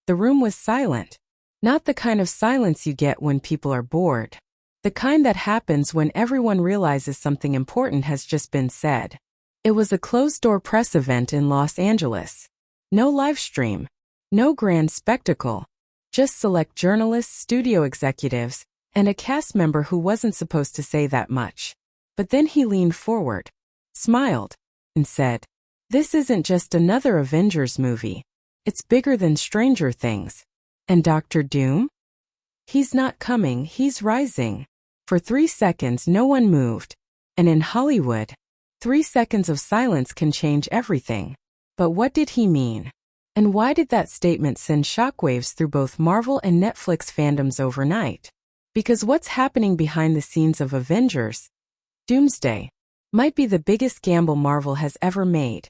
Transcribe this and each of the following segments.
The room was silent. Not the kind of silence you get when people are bored. The kind that happens when everyone realizes something important has just been said. It was a closed-door press event in Los Angeles. No live stream. No grand spectacle. Just select journalists, studio executives, and a cast member who wasn't supposed to say that much. But then he leaned forward, smiled, and said, "This isn't just another Avengers movie. It's bigger than Stranger Things. And Dr. Doom? He's not coming, he's rising." For 3 seconds no one moved. And in Hollywood, 3 seconds of silence can change everything. But what did he mean? And why did that statement send shockwaves through both Marvel and Netflix fandoms overnight? Because what's happening behind the scenes of Avengers, Doomsday, might be the biggest gamble Marvel has ever made.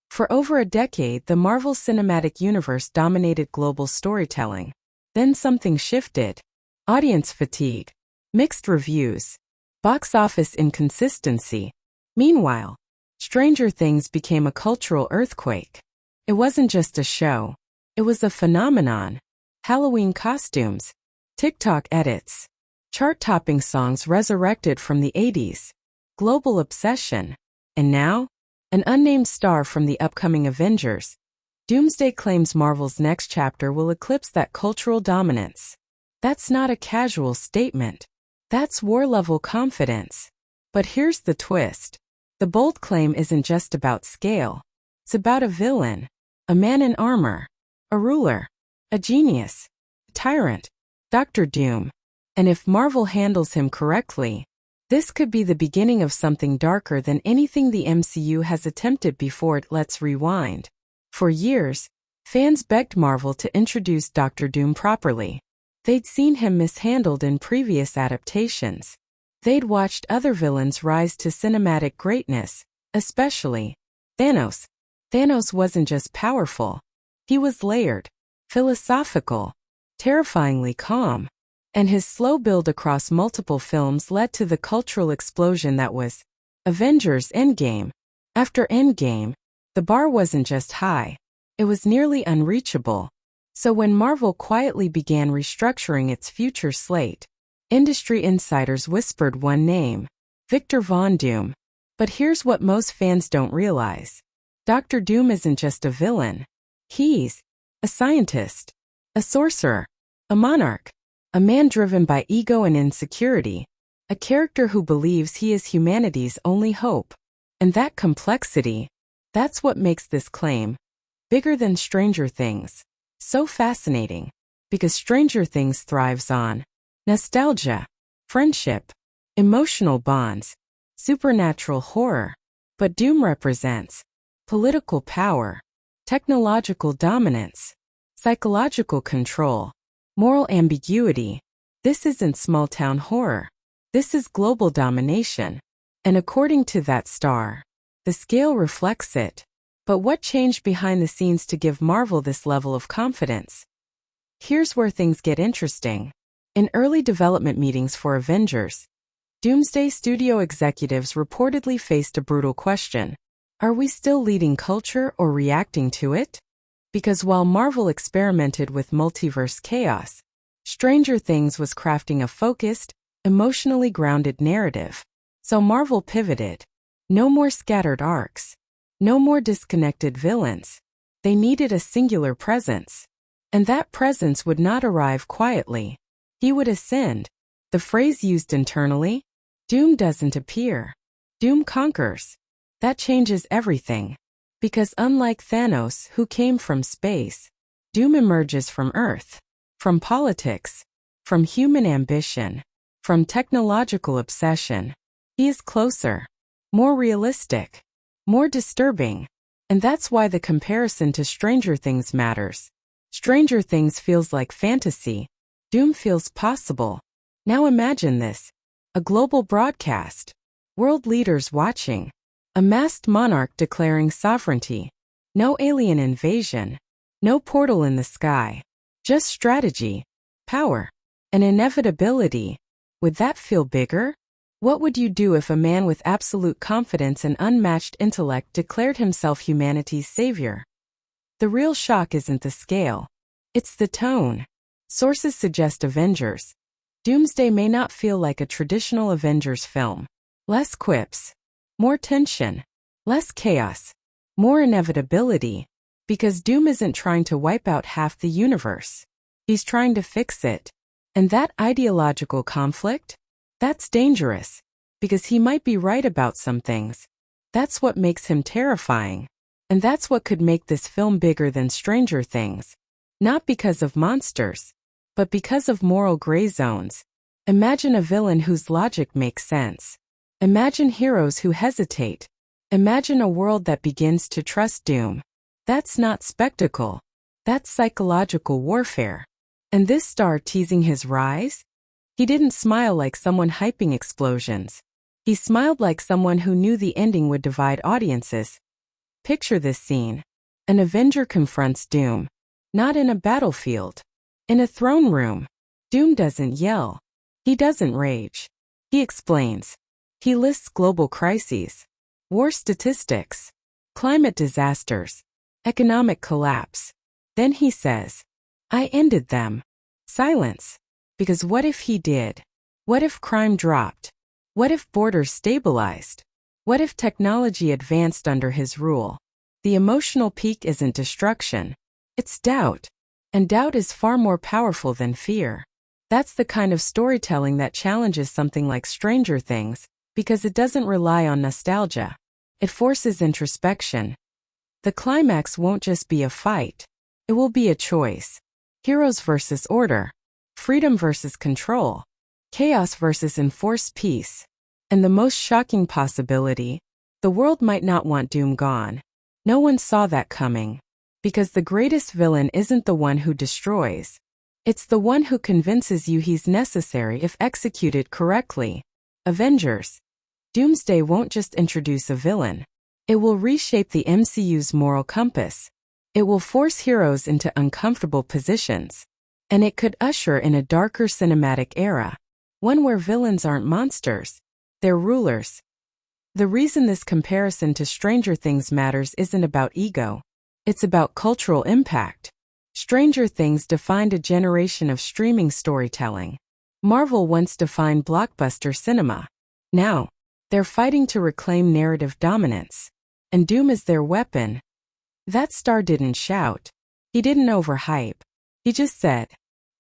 For over a decade, the Marvel Cinematic Universe dominated global storytelling. Then something shifted. Audience fatigue. Mixed reviews. Box office inconsistency. Meanwhile, Stranger Things became a cultural earthquake. It wasn't just a show. It was a phenomenon. Halloween costumes. TikTok edits. Chart-topping songs resurrected from the 80s. Global obsession. And now, an unnamed star from the upcoming Avengers. Doomsday claims Marvel's next chapter will eclipse that cultural dominance. That's not a casual statement. That's war-level confidence. But here's the twist. The bold claim isn't just about scale. It's about a villain, a man in armor, a ruler, a genius, a tyrant, Dr. Doom. And if Marvel handles him correctly, this could be the beginning of something darker than anything the MCU has attempted before. Let's rewind. For years, fans begged Marvel to introduce Dr. Doom properly. They'd seen him mishandled in previous adaptations. They'd watched other villains rise to cinematic greatness, especially Thanos. Thanos wasn't just powerful. He was layered, philosophical, terrifyingly calm. And his slow build across multiple films led to the cultural explosion that was Avengers Endgame. After Endgame, the bar wasn't just high, it was nearly unreachable. So when Marvel quietly began restructuring its future slate, industry insiders whispered one name, Victor Von Doom. But here's what most fans don't realize. Dr. Doom isn't just a villain. He's a scientist, a sorcerer, a monarch, a man driven by ego and insecurity, a character who believes he is humanity's only hope. And that complexity, that's what makes this claim, bigger than Stranger Things, so fascinating. Because Stranger Things thrives on nostalgia, friendship, emotional bonds, supernatural horror. But Doom represents political power, technological dominance, psychological control, moral ambiguity. This isn't small-town horror. This is global domination. And according to that star, the scale reflects it. But what changed behind the scenes to give Marvel this level of confidence? Here's where things get interesting. In early development meetings for Avengers, Doomsday studio executives reportedly faced a brutal question. Are we still leading culture or reacting to it? Because while Marvel experimented with multiverse chaos, Stranger Things was crafting a focused, emotionally grounded narrative. So Marvel pivoted. No more scattered arcs. No more disconnected villains. They needed a singular presence. And that presence would not arrive quietly. He would ascend. The phrase used internally, Doom doesn't appear. Doom conquers. That changes everything. Because unlike Thanos, who came from space, Doom emerges from Earth, from politics, from human ambition, from technological obsession. He is closer, more realistic, more disturbing. And that's why the comparison to Stranger Things matters. Stranger Things feels like fantasy. Doom feels possible. Now imagine this. A global broadcast. World leaders watching. A masked monarch declaring sovereignty. No alien invasion. No portal in the sky. Just strategy, power, and inevitability. Would that feel bigger? What would you do if a man with absolute confidence and unmatched intellect declared himself humanity's savior? The real shock isn't the scale. It's the tone. Sources suggest Avengers. Doomsday may not feel like a traditional Avengers film. Less quips. More tension. Less chaos. More inevitability. Because Doom isn't trying to wipe out half the universe. He's trying to fix it. And that ideological conflict? That's dangerous. Because he might be right about some things. That's what makes him terrifying. And that's what could make this film bigger than Stranger Things. Not because of monsters, but because of moral gray zones. Imagine a villain whose logic makes sense. Imagine heroes who hesitate. Imagine a world that begins to trust Doom. That's not spectacle. That's psychological warfare. And this star teasing his rise? He didn't smile like someone hyping explosions. He smiled like someone who knew the ending would divide audiences. Picture this scene. An Avenger confronts Doom. Not in a battlefield. In a throne room. Doom doesn't yell. He doesn't rage. He explains. He lists global crises. War statistics. Climate disasters. Economic collapse. Then he says, I ended them. Silence. Because what if he did? What if crime dropped? What if borders stabilized? What if technology advanced under his rule? The emotional peak isn't destruction. It's doubt. And doubt is far more powerful than fear. That's the kind of storytelling that challenges something like Stranger Things, because it doesn't rely on nostalgia. It forces introspection. The climax won't just be a fight. It will be a choice. Heroes versus order. Freedom versus control. Chaos versus enforced peace. And the most shocking possibility, the world might not want Doom gone. No one saw that coming. Because the greatest villain isn't the one who destroys. It's the one who convinces you he's necessary if executed correctly. Avengers. Doomsday won't just introduce a villain. It will reshape the MCU's moral compass. It will force heroes into uncomfortable positions. And it could usher in a darker cinematic era. One where villains aren't monsters. They're rulers. The reason this comparison to Stranger Things matters isn't about ego. It's about cultural impact. Stranger Things defined a generation of streaming storytelling. Marvel once defined blockbuster cinema. Now, they're fighting to reclaim narrative dominance. And Doom is their weapon. That star didn't shout. He didn't overhype. He just said,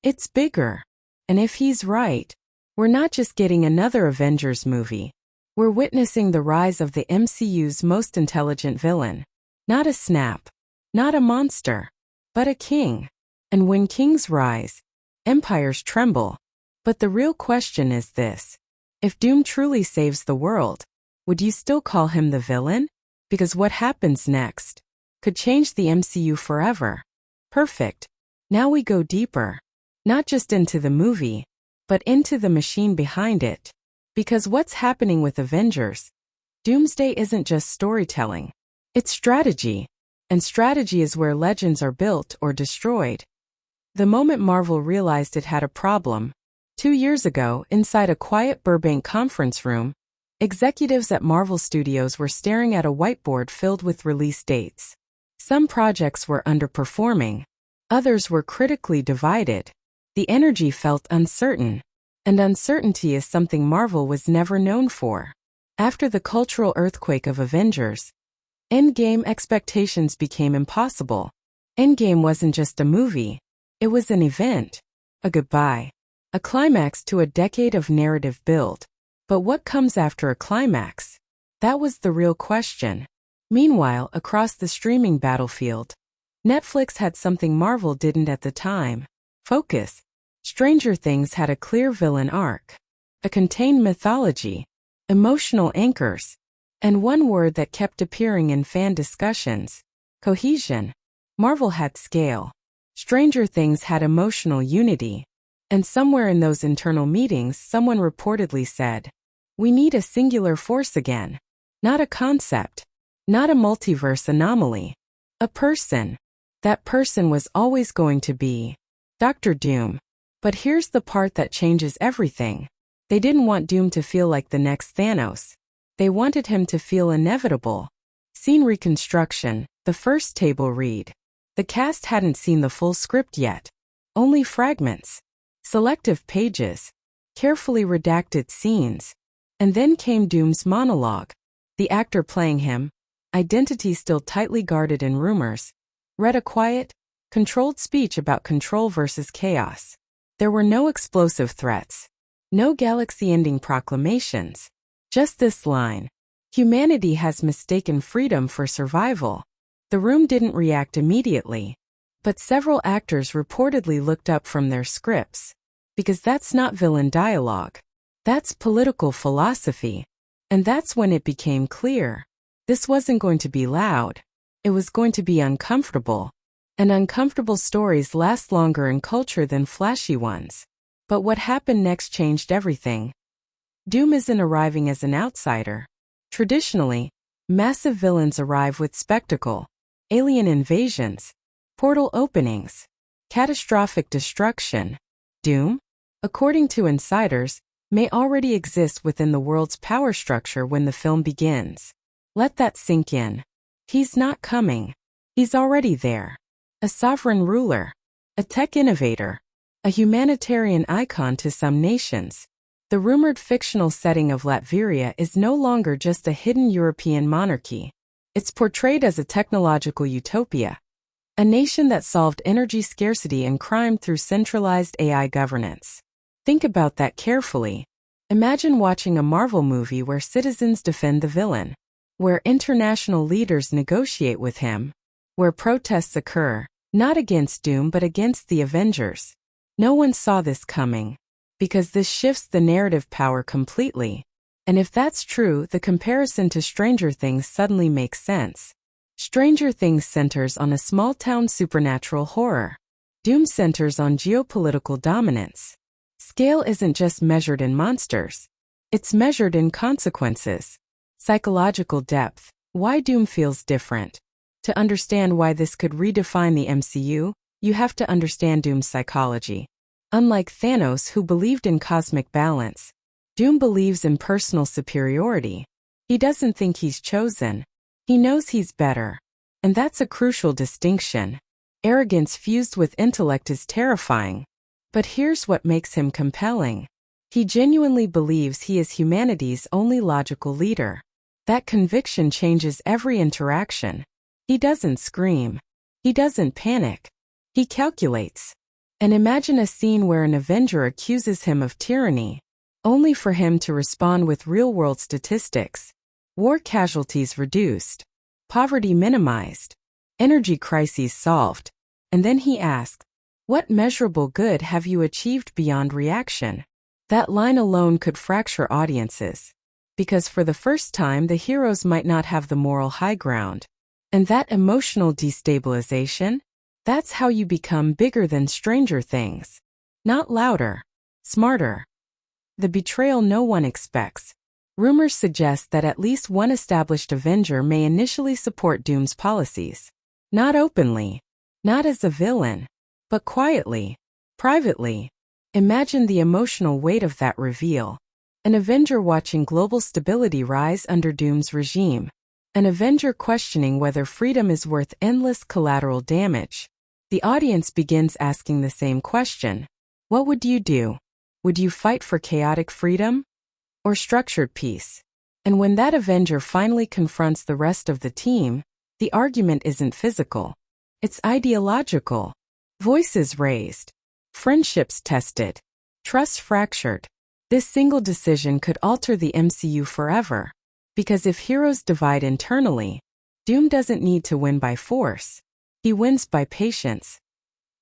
it's bigger. And if he's right, we're not just getting another Avengers movie. We're witnessing the rise of the MCU's most intelligent villain. Not a snap. Not a monster. But a king. And when kings rise, empires tremble. But the real question is this. If Doom truly saves the world, would you still call him the villain? Because what happens next could change the MCU forever. Perfect. Now we go deeper. Not just into the movie, but into the machine behind it. Because what's happening with Avengers? Doomsday isn't just storytelling. It's strategy. And strategy is where legends are built or destroyed. The moment Marvel realized it had a problem, 2 years ago, inside a quiet Burbank conference room, executives at Marvel Studios were staring at a whiteboard filled with release dates. Some projects were underperforming. Others were critically divided. The energy felt uncertain. And uncertainty is something Marvel was never known for. After the cultural earthquake of Avengers, Endgame expectations became impossible. Endgame wasn't just a movie. It was an event. A goodbye. A climax to a decade of narrative build. But what comes after a climax? That was the real question. Meanwhile, across the streaming battlefield, Netflix had something Marvel didn't at the time. Focus. Stranger Things had a clear villain arc. A contained mythology. Emotional anchors. And one word that kept appearing in fan discussions. Cohesion. Marvel had scale. Stranger Things had emotional unity. And somewhere in those internal meetings someone reportedly said, we need a singular force again. Not a concept. Not a multiverse anomaly. A person. That person was always going to be Dr. Doom. But here's the part that changes everything. They didn't want Doom to feel like the next Thanos. They wanted him to feel inevitable. Scene reconstruction, the first table read. The cast hadn't seen the full script yet. Only fragments. Selective pages. Carefully redacted scenes. And then came Doom's monologue. The actor playing him, identity still tightly guarded in rumors, read a quiet, controlled speech about control versus chaos. There were no explosive threats. No galaxy-ending proclamations. Just this line. Humanity has mistaken freedom for survival. The room didn't react immediately. But several actors reportedly looked up from their scripts. Because that's not villain dialogue. That's political philosophy. And that's when it became clear. This wasn't going to be loud. It was going to be uncomfortable. And uncomfortable stories last longer in culture than flashy ones. But what happened next changed everything. Doom isn't arriving as an outsider. Traditionally, massive villains arrive with spectacle, alien invasions, portal openings, catastrophic destruction. Doom, according to insiders, may already exist within the world's power structure when the film begins. Let that sink in. He's not coming. He's already there. A sovereign ruler. A tech innovator. A humanitarian icon to some nations. The rumored fictional setting of Latveria is no longer just a hidden European monarchy. It's portrayed as a technological utopia. A nation that solved energy scarcity and crime through centralized AI governance. Think about that carefully. Imagine watching a Marvel movie where citizens defend the villain, where international leaders negotiate with him, where protests occur, not against Doom but against the Avengers. No one saw this coming, because this shifts the narrative power completely. And if that's true, the comparison to Stranger Things suddenly makes sense. Stranger Things centers on a small-town supernatural horror. Doom centers on geopolitical dominance. Scale isn't just measured in monsters. It's measured in consequences. Psychological depth. Why Doom feels different. To understand why this could redefine the MCU, you have to understand Doom's psychology. Unlike Thanos, who believed in cosmic balance, Doom believes in personal superiority. He doesn't think he's chosen. He knows he's better. And that's a crucial distinction. Arrogance fused with intellect is terrifying. But here's what makes him compelling. He genuinely believes he is humanity's only logical leader. That conviction changes every interaction. He doesn't scream. He doesn't panic. He calculates. And imagine a scene where an Avenger accuses him of tyranny, only for him to respond with real-world statistics. War casualties reduced. Poverty minimized. Energy crises solved. And then he asks, what measurable good have you achieved beyond reaction? That line alone could fracture audiences. Because for the first time the heroes might not have the moral high ground. And that emotional destabilization? That's how you become bigger than Stranger Things. Not louder. Smarter. The betrayal no one expects. Rumors suggest that at least one established Avenger may initially support Doom's policies. Not openly. Not as a villain. But quietly. Privately. Imagine the emotional weight of that reveal. An Avenger watching global stability rise under Doom's regime. An Avenger questioning whether freedom is worth endless collateral damage. The audience begins asking the same question. What would you do? Would you fight for chaotic freedom? Or structured peace? And when that Avenger finally confronts the rest of the team, the argument isn't physical. It's ideological. Voices raised. Friendships tested. Trust fractured. This single decision could alter the MCU forever. Because if heroes divide internally, Doom doesn't need to win by force. He wins by patience.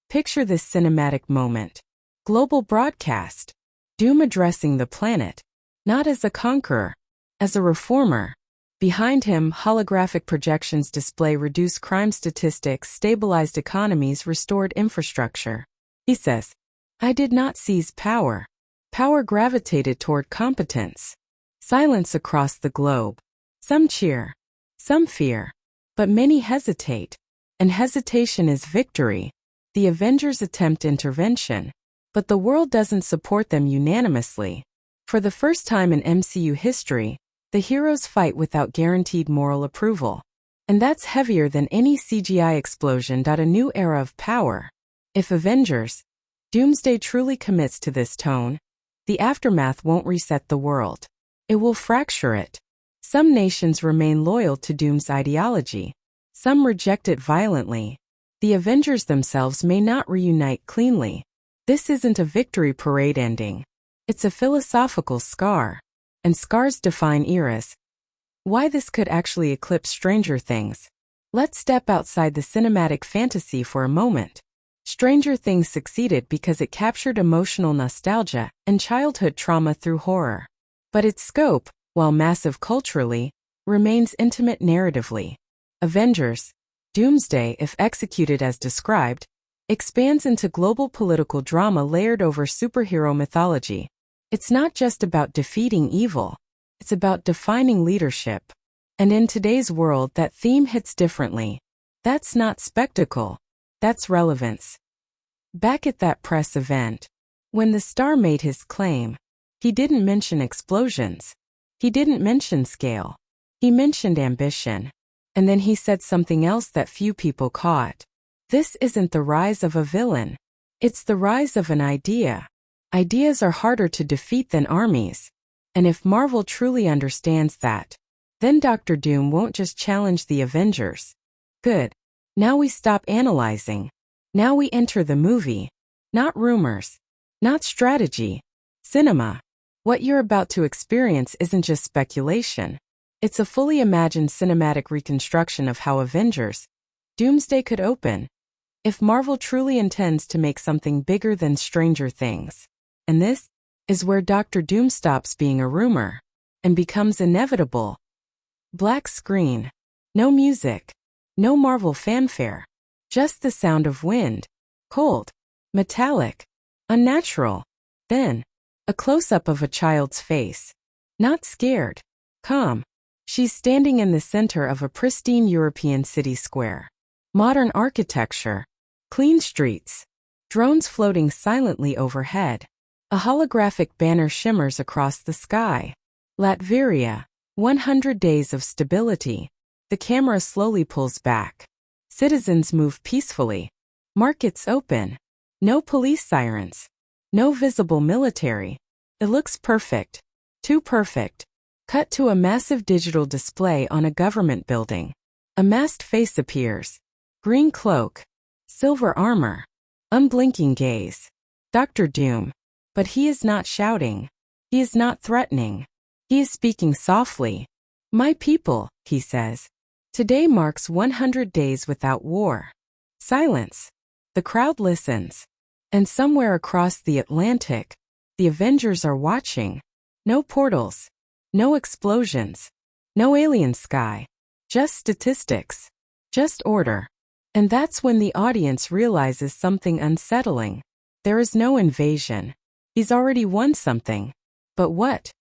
Picture this cinematic moment. Global broadcast. Doom addressing the planet. Not as a conqueror. As a reformer. Behind him, holographic projections display reduced crime statistics, stabilized economies, restored infrastructure. He says, I did not seize power. Power gravitated toward competence. Silence across the globe. Some cheer. Some fear. But many hesitate. And hesitation is victory. The Avengers attempt intervention. But the world doesn't support them unanimously. For the first time in MCU history, the heroes fight without guaranteed moral approval. And that's heavier than any CGI explosion. A new era of power. If Avengers, Doomsday truly commits to this tone, the aftermath won't reset the world. It will fracture it. Some nations remain loyal to Doom's ideology. Some reject it violently. The Avengers themselves may not reunite cleanly. This isn't a victory parade ending. It's a philosophical scar. And scars define eras. Why this could actually eclipse Stranger Things. Let's step outside the cinematic fantasy for a moment. Stranger Things succeeded because it captured emotional nostalgia and childhood trauma through horror. But its scope, while massive culturally, remains intimate narratively. Avengers, Doomsday, if executed as described, expands into global political drama layered over superhero mythology. It's not just about defeating evil. It's about defining leadership. And in today's world, that theme hits differently. That's not spectacle. That's relevance. Back at that press event, when the star made his claim, he didn't mention explosions. He didn't mention scale. He mentioned ambition. And then he said something else that few people caught. This isn't the rise of a villain. It's the rise of an idea. Ideas are harder to defeat than armies. And if Marvel truly understands that, then Dr. Doom won't just challenge the Avengers. Good. Now we stop analyzing. Now we enter the movie. Not rumors. Not strategy. Cinema. What you're about to experience isn't just speculation. It's a fully imagined cinematic reconstruction of how Avengers, Doomsday could open. If Marvel truly intends to make something bigger than Stranger Things. And this is where Dr. Doom stops being a rumor and becomes inevitable. Black screen. No music. No Marvel fanfare. Just the sound of wind. Cold. Metallic. Unnatural. Then, a close-up of a child's face. Not scared. Calm. She's standing in the center of a pristine European city square. Modern architecture. Clean streets. Drones floating silently overhead. A holographic banner shimmers across the sky. Latveria. 100 days of stability. The camera slowly pulls back. Citizens move peacefully. Markets open. No police sirens. No visible military. It looks perfect. Too perfect. Cut to a massive digital display on a government building. A masked face appears. Green cloak. Silver armor. Unblinking gaze. Dr. Doom. But he is not shouting. He is not threatening. He is speaking softly. My people, he says. Today marks 100 days without war. Silence. The crowd listens. And somewhere across the Atlantic, the Avengers are watching. No portals. No explosions. No alien sky. Just statistics. Just order. And that's when the audience realizes something unsettling. There is no invasion. He's already won something. But what?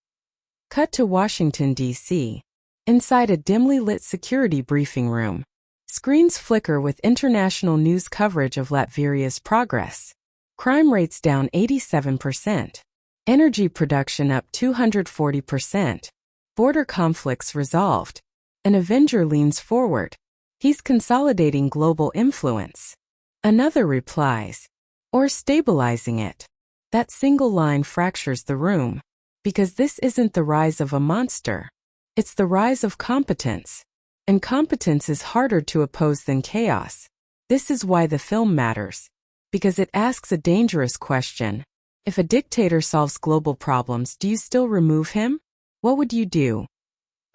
Cut to Washington, D.C. Inside a dimly lit security briefing room. Screens flicker with international news coverage of Latveria's progress. Crime rates down 87%. Energy production up 240%. Border conflicts resolved. An Avenger leans forward. He's consolidating global influence. Another replies. Or stabilizing it. That single line fractures the room. Because this isn't the rise of a monster. It's the rise of competence. And competence is harder to oppose than chaos. This is why the film matters. Because it asks a dangerous question. If a dictator solves global problems, do you still remove him? What would you do?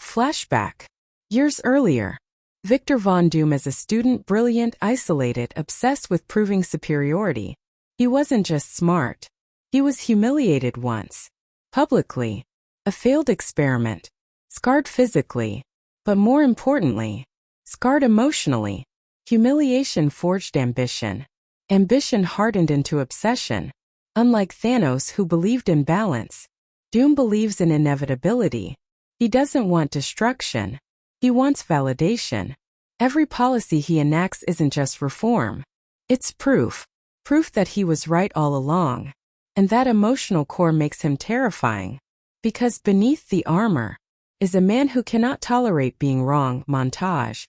Flashback. Years earlier. Victor Von Doom as a student, brilliant, isolated, obsessed with proving superiority. He wasn't just smart. He was humiliated once. Publicly. A failed experiment. Scarred physically. But more importantly, scarred emotionally. Humiliation forged ambition. Ambition hardened into obsession. Unlike Thanos, who believed in balance, Doom believes in inevitability. He doesn't want destruction. He wants validation. Every policy he enacts isn't just reform. It's proof. Proof that he was right all along. And that emotional core makes him terrifying. Because beneath the armor is a man who cannot tolerate being wrong. Montage.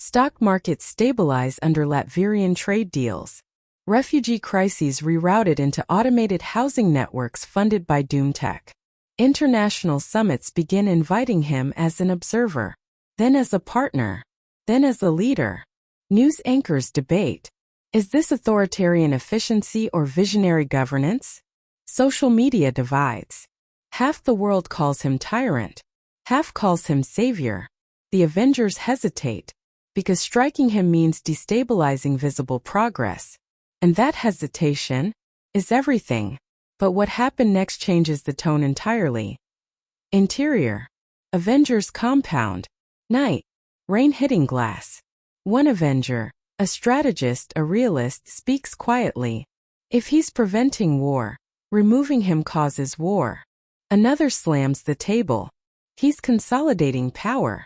Stock markets stabilize under Latvian trade deals. Refugee crises rerouted into automated housing networks funded by Doomtech. International summits begin inviting him as an observer, then as a partner, then as a leader. News anchors debate. Is this authoritarian efficiency or visionary governance? Social media divides. Half the world calls him tyrant. Half calls him savior. The Avengers hesitate, because striking him means destabilizing visible progress. And that hesitation is everything. But what happened next changes the tone entirely. Interior. Avengers compound. Night. Rain hitting glass. One Avenger, a strategist, a realist, speaks quietly. If he's preventing war, removing him causes war. Another slams the table. He's consolidating power.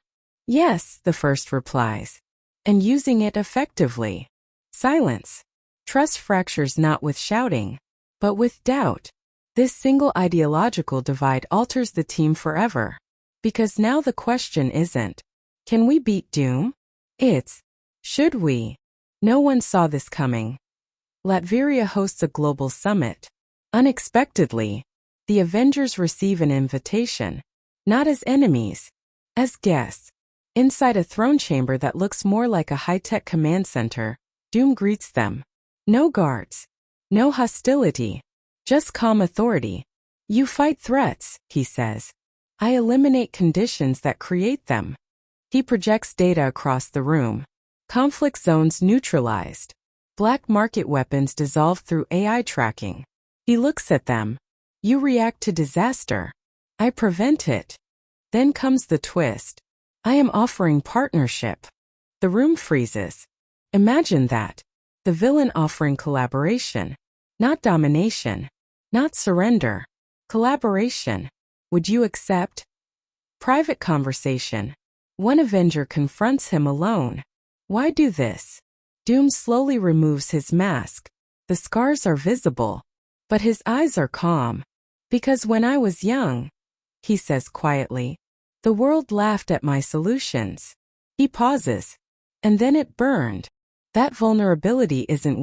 Yes, the first replies. And using it effectively. Silence. Trust fractures not with shouting, but with doubt. This single ideological divide alters the team forever. Because now the question isn't, can we beat Doom? It's, should we? No one saw this coming. Latvia hosts a global summit. Unexpectedly, the Avengers receive an invitation. Not as enemies, as guests. Inside a throne chamber that looks more like a high-tech command center, Doom greets them. No guards. No hostility. Just calm authority. You fight threats, he says. I eliminate conditions that create them. He projects data across the room. Conflict zones neutralized. Black market weapons dissolved through AI tracking. He looks at them. You react to disaster. I prevent it. Then comes the twist. I am offering partnership. The room freezes. Imagine that. The villain offering collaboration. Not domination. Not surrender. Collaboration. Would you accept? Private conversation. One Avenger confronts him alone. Why do this? Doom slowly removes his mask. The scars are visible, but his eyes are calm. Because when I was young, he says quietly, the world laughed at my solutions. He pauses. And then it burned. That vulnerability isn't